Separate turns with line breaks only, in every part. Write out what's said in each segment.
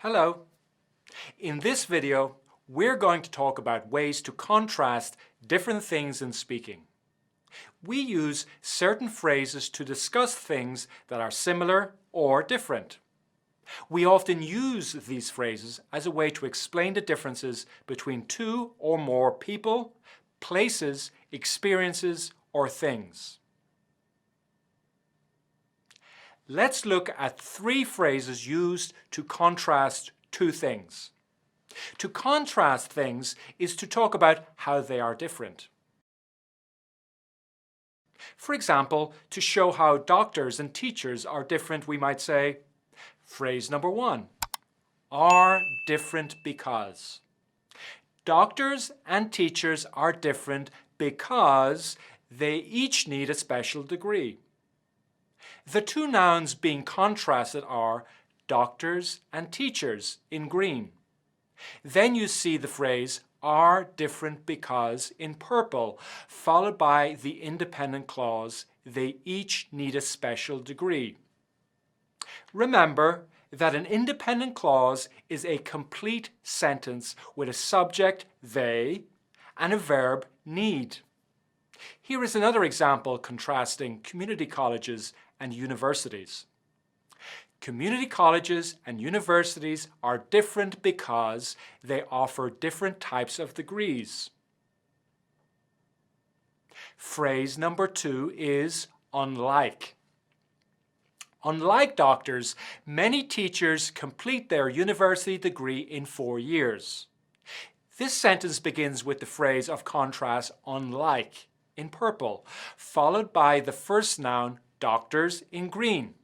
Hello. In this video, we're going to talk about ways to contrast different things in speaking. We use certain phrases to discuss things that are similar or different. We often use these phrases as a way to explain the differences between two or more people, places, experiences, or things. Let's look at three phrases used to contrast two things. To contrast things is to talk about how they are different. For example, to show how doctors and teachers are different, we might say, phrase number one, are different because. Doctors and teachers are different because they each need a special degree. The two nouns being contrasted are doctors and teachers in green. Then you see the phrase are different because in purple, followed by the independent clause, they each need a special degree. Remember that an independent clause is a complete sentence with a subject, they, and a verb, need. Here is another example contrasting community colleges and universities. Community colleges and universities are different because they offer different types of degrees. Phrase number two is unlike. Unlike doctors, many teachers complete their university degree in 4 years. This sentence begins with the phrase of contrast unlike in purple, followed by the first noun doctors in green.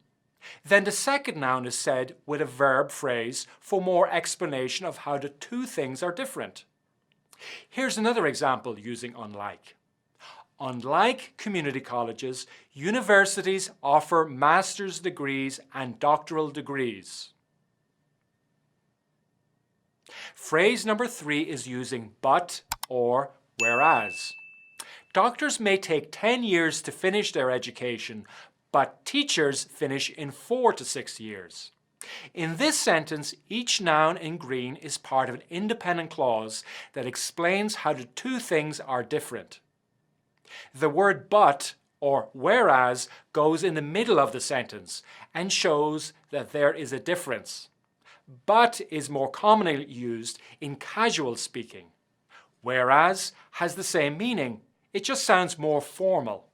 Then the second noun is said with a verb phrase for more explanation of how the two things are different. Here's another example using unlike. Unlike community colleges, universities offer master's degrees and doctoral degrees. Phrase number three is using but or whereas. Doctors may take 10 years to finish their education, but teachers finish in 4 to 6 years. In this sentence, each noun in green is part of an independent clause that explains how the two things are different. The word but or whereas goes in the middle of the sentence and shows that there is a difference. But is more commonly used in casual speaking. Whereas has the same meaning. It just sounds more formal.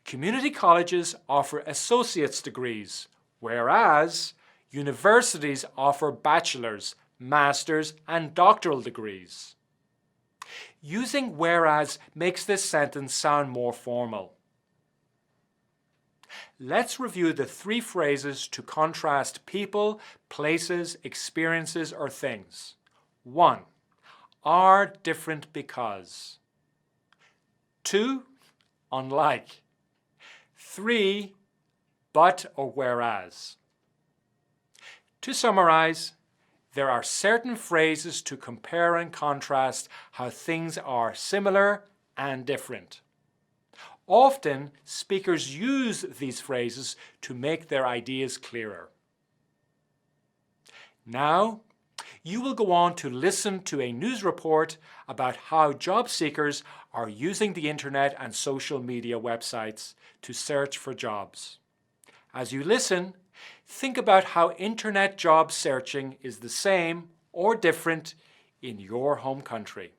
Community colleges offer associate's degrees, whereas universities offer bachelor's, master's, and doctoral degrees. Using whereas makes this sentence sound more formal. Let's review the three phrases to contrast people, places, experiences, or things. 1. Are different because. 2. Unlike. 3. But or whereas. To summarize, there are certain phrases to compare and contrast how things are similar and different. Often, speakers use these phrases to make their ideas clearer. Now, you will go on to listen to a news report about how job seekers are using the internet and social media websites to search for jobs. As you listen, think about how internet job searching is the same or different in your home country.